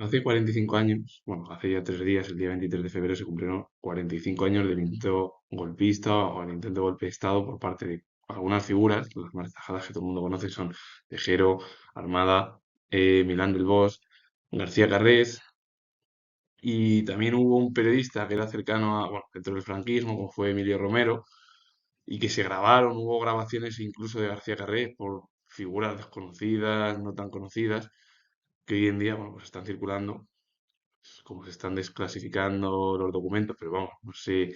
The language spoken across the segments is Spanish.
Hace 45 años, bueno, hace ya 3 días, el día 23 de febrero, se cumplieron 45 años del intento golpista o el intento de golpe de Estado por parte de algunas figuras. Las más destacadas que todo el mundo conoce son Tejero, Armada, Milán del Bosch, García Carrés, y también hubo un periodista que era cercano a, bueno, dentro del franquismo, como fue Emilio Romero, y que se grabaron, hubo grabaciones incluso de García Carrés por figuras desconocidas, no tan conocidas, que hoy en día, bueno, pues están circulando, como se están desclasificando los documentos, pero vamos, no sé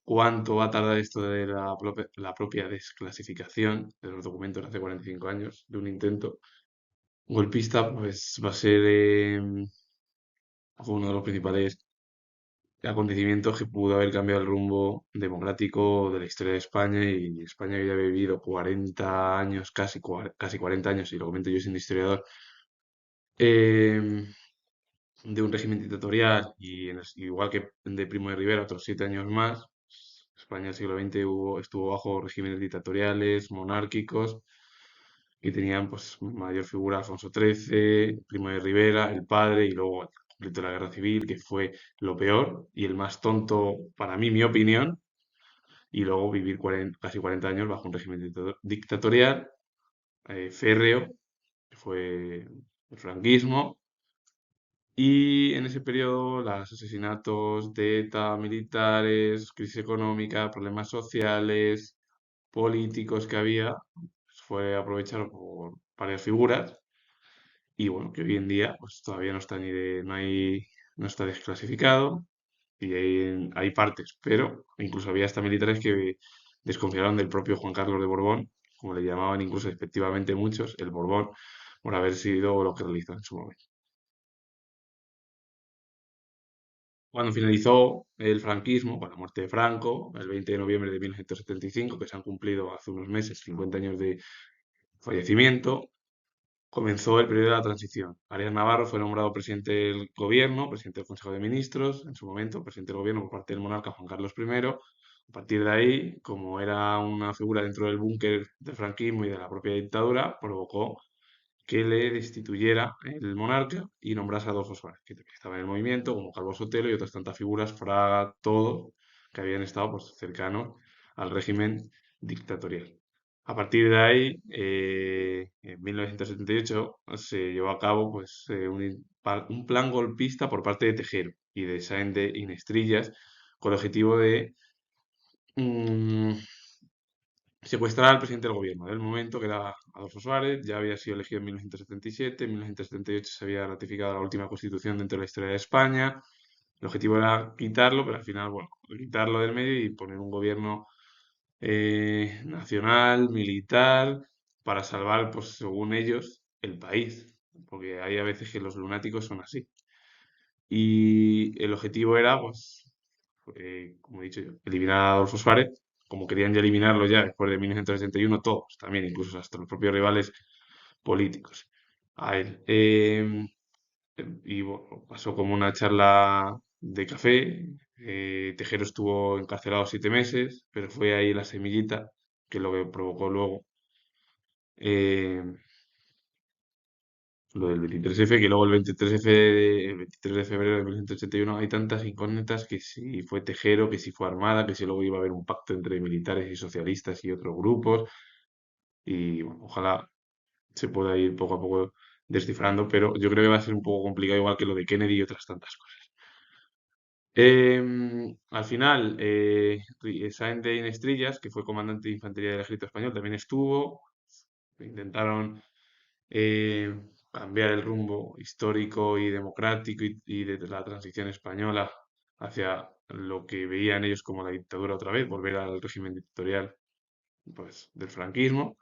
cuánto va a tardar esto de la propia desclasificación de los documentos de hace 45 años de un intento golpista. Pues va a ser uno de los principales acontecimientos que pudo haber cambiado el rumbo democrático de la historia de España, y España había vivido 40 años, casi 40 años, y lo comento yo siendo historiador, em, de un régimen dictatorial, y igual que de Primo de Rivera, otros 7 años más. España del siglo XX estuvo bajo regímenes dictatoriales, monárquicos, y tenían pues mayor figura Alfonso XIII, Primo de Rivera, el padre, y luego el conflicto de la Guerra Civil, que fue lo peor y el más tonto, para mí, mi opinión, y luego vivir casi 40 años bajo un régimen dictatorial, férreo, que fue el franquismo. Y en ese periodo, los asesinatos de ETA, militares, crisis económica, problemas sociales, políticos que había, pues, fue aprovechado por varias figuras, y bueno, que hoy en día pues todavía no está no está desclasificado, y hay partes, pero incluso había hasta militares que desconfiaron del propio Juan Carlos de Borbón, como le llamaban incluso despectivamente muchos, el Borbón, por haber sido lo que realizó en su momento. Cuando finalizó el franquismo, con la muerte de Franco, el 20 de noviembre de 1975, que se han cumplido hace unos meses 50 años de fallecimiento, comenzó el periodo de la transición. Arias Navarro fue nombrado presidente del gobierno, presidente del Consejo de Ministros, en su momento, presidente del gobierno por parte del monarca Juan Carlos I. A partir de ahí, como era una figura dentro del búnker del franquismo y de la propia dictadura, provocó que le destituyera el monarca y nombrase a Adolfo Suárez, que estaba en el movimiento, como Calvo Sotelo y otras tantas figuras, Fraga, todos, que habían estado pues, cercanos al régimen dictatorial. A partir de ahí, en 1978, se llevó a cabo pues, un plan golpista por parte de Tejero y de Sáenz de Inestrillas, con el objetivo de mm, secuestrar al presidente del gobierno del momento, que era Adolfo Suárez. Ya había sido elegido en 1977, en 1978 se había ratificado la última constitución dentro de la historia de España. El objetivo era quitarlo, pero al final, bueno, quitarlo del medio y poner un gobierno nacional, militar, para salvar, pues según ellos, el país. Porque hay a veces que los lunáticos son así. Y el objetivo era, pues, como he dicho yo, eliminar a Adolfo Suárez, como querían ya eliminarlo ya después de 1981, todos, también, incluso hasta los propios rivales políticos, a él. Y bueno, pasó como una charla de café. Tejero estuvo encarcelado 7 meses, pero fue ahí la semillita que lo que provocó luego eh, lo del 23F, que luego el 23 de febrero de 1981 hay tantas incógnitas, que si fue Tejero, que si fue Armada, que si luego iba a haber un pacto entre militares y socialistas y otros grupos, y bueno, ojalá se pueda ir poco a poco descifrando, pero yo creo que va a ser un poco complicado, igual que lo de Kennedy y otras tantas cosas. Al final, Sáenz de Inestrillas, que fue comandante de infantería del ejército español, también estuvo. Intentaron eh, cambiar el rumbo histórico y democrático y de la transición española hacia lo que veían ellos como la dictadura otra vez, volver al régimen dictatorial pues, del franquismo.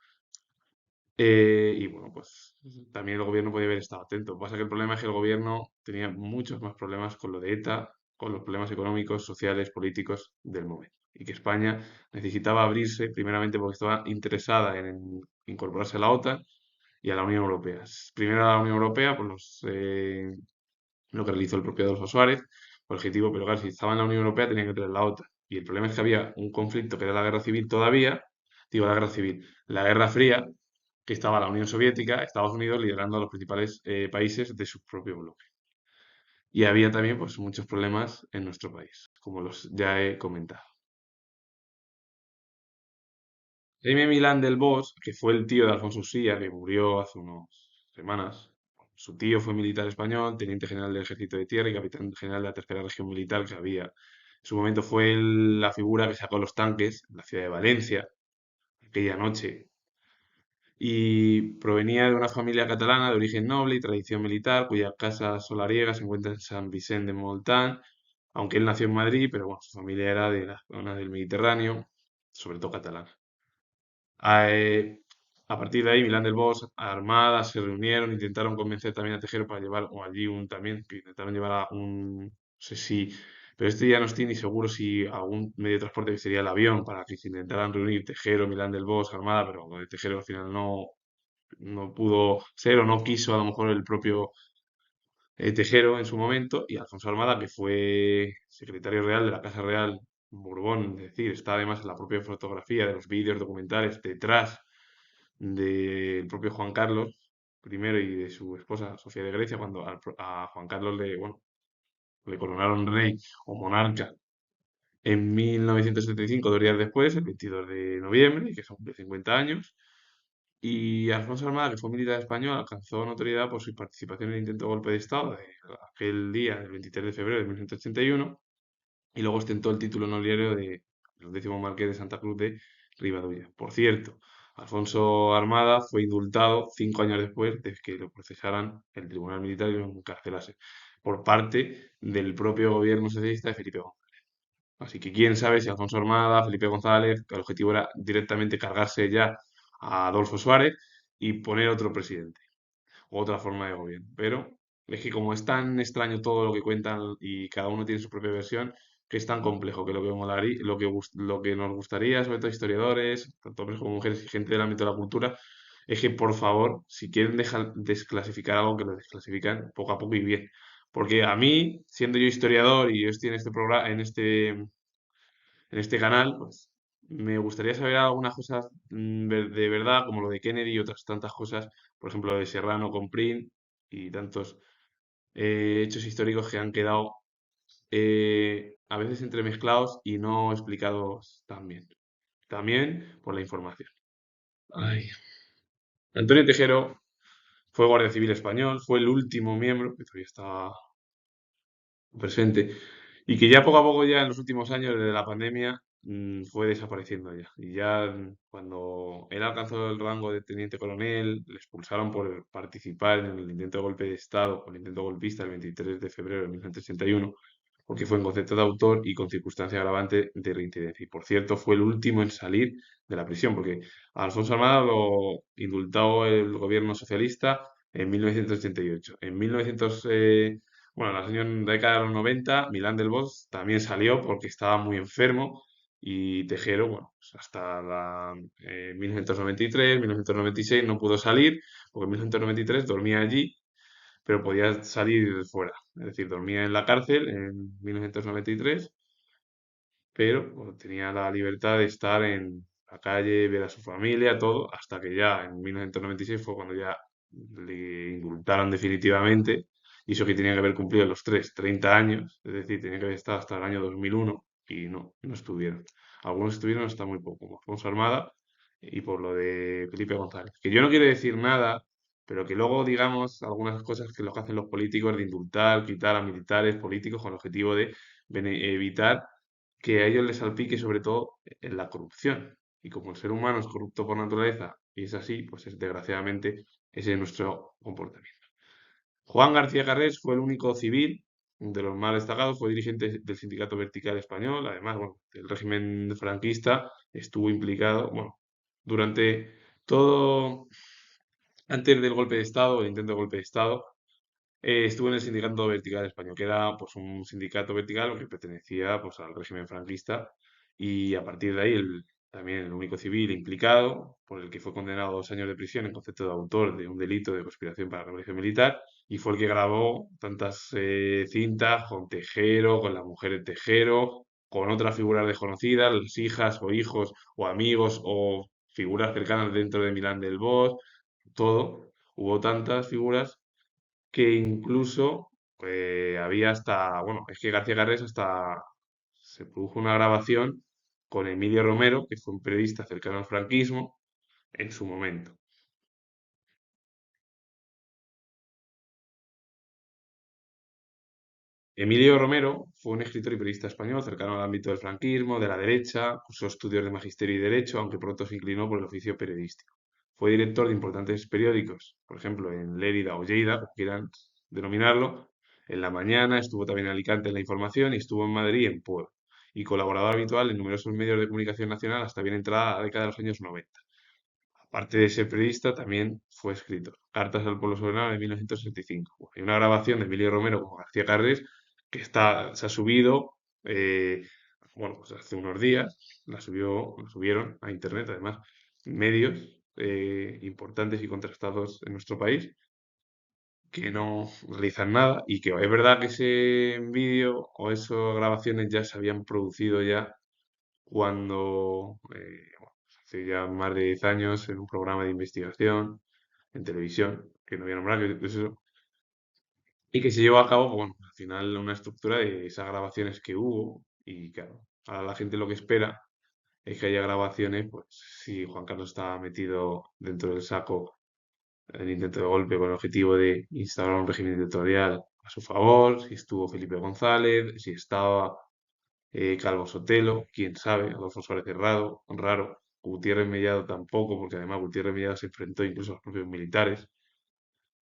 Y bueno, pues también el gobierno podía haber estado atento. Pasa que el problema es que el gobierno tenía muchos más problemas con lo de ETA, con los problemas económicos, sociales, políticos del momento. Y que España necesitaba abrirse, primeramente porque estaba interesada en incorporarse a la OTAN y a la Unión Europea. Primero a la Unión Europea, por lo que realizó el propio Adolfo Suárez, por objetivo, pero claro, si estaba en la Unión Europea tenía que entrar en la OTAN. Y el problema es que había un conflicto que era la guerra civil todavía, digo la guerra civil, la guerra fría, que estaba la Unión Soviética, Estados Unidos liderando a los principales países de su propio bloque. Y había también pues muchos problemas en nuestro país, como los ya he comentado. Jaime Milán del Bosch, que fue el tío de Alfonso Usía, que murió hace unas semanas, su tío fue militar español, teniente general del Ejército de Tierra y capitán general de la tercera región militar que había. En su momento fue la figura que sacó los tanques en la ciudad de Valencia aquella noche y provenía de una familia catalana de origen noble y tradición militar, cuya casa solariega se encuentra en San Vicente de Moltán, aunque él nació en Madrid, pero bueno, su familia era de la zona del Mediterráneo, sobre todo catalana. A partir de ahí, Milán del Bosch, armadas se reunieron, intentaron convencer también a Tejero para llevar, o allí un también, que intentaron llevar a un, no sé si, pero este ya no estoy ni seguro si algún medio de transporte que sería el avión, para que se intentaran reunir Tejero, Milán del Bosch, Armada, pero lo de Tejero al final no pudo ser o no quiso a lo mejor el propio Tejero en su momento, y Alfonso Armada, que fue secretario real de la Casa Real Borbón, es decir, está además en la propia fotografía de los vídeos documentales detrás del propio Juan Carlos primero y de su esposa Sofía de Grecia, cuando a Juan Carlos bueno, le coronaron rey o monarca en 1975, 2 días después, el 22 de noviembre, que son de 50 años. Y Alfonso Armada, que fue militar español, alcanzó notoriedad por su participación en el intento de golpe de Estado de aquel día, el 23 de febrero de 1981, y luego ostentó el título nobiliario de el 10º marqués de Santa Cruz de Ribadumia. Por cierto, Alfonso Armada fue indultado 5 años después de que lo procesaran el Tribunal Militar y lo encarcelase por parte del propio gobierno socialista de Felipe González. Así que quién sabe si Alfonso Armada, Felipe González, que el objetivo era directamente cargarse ya a Adolfo Suárez y poner otro presidente, otra forma de gobierno. Pero es que como es tan extraño todo lo que cuentan y cada uno tiene su propia versión, que es tan complejo que lo que lo que nos gustaría, sobre todo historiadores, tanto hombres como mujeres y gente del ámbito de la cultura, es que por favor, si quieren dejar desclasificar algo, que lo desclasifican poco a poco y bien. Porque a mí, siendo yo historiador y yo estoy en este programa, en este canal, pues me gustaría saber algunas cosas de verdad, como lo de Kennedy y otras tantas cosas, por ejemplo, lo de Serrano con Prim y tantos hechos históricos que han quedado a veces entremezclados y no explicados tan bien. También por la información. Ay. Antonio Tejero fue guardia civil español, fue el último miembro, que todavía está presente, y que ya poco a poco, ya en los últimos años, desde la pandemia, fue desapareciendo ya. Y ya cuando él alcanzó el rango de teniente coronel, le expulsaron por participar en el intento de golpe de Estado, o el intento golpista el 23 de febrero de 1981, porque fue en concepto de autor y con circunstancia agravante de reincidencia. Y por cierto, fue el último en salir de la prisión, porque a Alfonso Armada lo indultó el gobierno socialista en 1988. En 1900, bueno, en la década de los 90, Milán del Bosch también salió porque estaba muy enfermo y Tejero, bueno, pues hasta 1993, 1996 no pudo salir porque en 1993 dormía allí, pero podía salir fuera. Es decir, dormía en la cárcel en 1993, pero bueno, tenía la libertad de estar en la calle, ver a su familia, todo, hasta que ya en 1996 fue cuando ya le indultaron definitivamente, y eso que tenía que haber cumplido los 30 años, es decir, tenía que haber estado hasta el año 2001, y no estuvieron. Algunos estuvieron hasta muy poco, como Alfonso Armada y por lo de Felipe González. Que yo no quiero decir nada, pero que luego digamos algunas cosas que lo que hacen los políticos de indultar, quitar a militares políticos con el objetivo de evitar que a ellos les salpique sobre todo en la corrupción. Y como el ser humano es corrupto por naturaleza y es así, pues desgraciadamente ese es nuestro comportamiento. Juan García Carrés fue el único civil de los más destacados, fue dirigente del Sindicato Vertical Español, además, bueno, el régimen franquista estuvo implicado, bueno, durante todo, antes del golpe de Estado, el intento de golpe de Estado, estuve en el Sindicato Vertical Español, que era pues un sindicato vertical que pertenecía pues al régimen franquista y a partir de ahí también el único civil implicado, por el que fue condenado a 2 años de prisión en concepto de autor de un delito de conspiración para la revolución militar y fue el que grabó tantas cintas con Tejero, con la mujer de Tejero, con otras figuras desconocidas, las hijas o hijos o amigos o figuras cercanas dentro de Milán del Bosch, todo. Hubo tantas figuras que incluso había hasta, bueno, es que García Carrés hasta se produjo una grabación con Emilio Romero, que fue un periodista cercano al franquismo, en su momento. Emilio Romero fue un escritor y periodista español cercano al ámbito del franquismo, de la derecha, cursó estudios de magisterio y derecho, aunque pronto se inclinó por el oficio periodístico. Fue director de importantes periódicos, por ejemplo, en Lérida o Lleida, como quieran denominarlo. En La Mañana, estuvo también en Alicante en La Información y estuvo en Madrid en Puebla. Y colaborador habitual en numerosos medios de comunicación nacional hasta bien entrada la década de los años 90. Aparte de ser periodista, también fue escritor. Cartas al Pueblo Soberano de 1965. Bueno, hay una grabación de Emilio Romero con García Carrés que se ha subido, eh, bueno, pues hace unos días, la subieron a internet, además, medios importantes y contrastados en nuestro país que no realizan nada y que es verdad que ese vídeo o esas grabaciones ya se habían producido ya cuando, bueno, hace ya más de 10 años, en un programa de investigación en televisión, que no voy a nombrar, que es eso, y que se llevó a cabo, pues, bueno, al final una estructura de esas grabaciones que hubo, y claro, ahora la gente lo que espera es que haya grabaciones, pues si Juan Carlos estaba metido dentro del saco en intento de golpe con el objetivo de instaurar un régimen dictatorial a su favor, si estuvo Felipe González, si estaba Calvo Sotelo, quién sabe, Adolfo Suárez Cerrado, raro. Gutiérrez Mellado tampoco, porque además Gutiérrez Mellado se enfrentó incluso a los propios militares,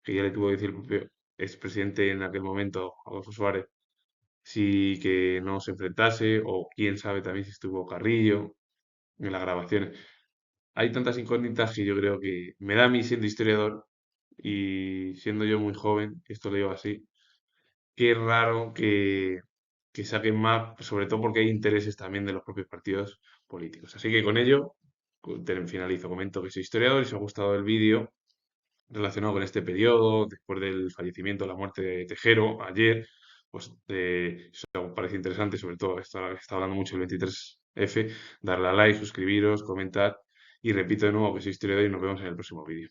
que ya le tuvo que decir el propio expresidente en aquel momento, Adolfo Suárez, sí que no se enfrentase, o quién sabe también si estuvo Carrillo en las grabaciones. Hay tantas incógnitas que yo creo que me da a mí siendo historiador y siendo yo muy joven, esto lo digo así, qué raro que saquen más, sobre todo porque hay intereses también de los propios partidos políticos. Así que con ello finalizo. Comento que soy historiador y si os ha gustado el vídeo relacionado con este periodo, después del fallecimiento, la muerte de Tejero ayer, pues si os parece interesante, sobre todo está hablando mucho el 23F, darle a like, suscribiros, comentar y repito de nuevo que soy historiador y nos vemos en el próximo vídeo.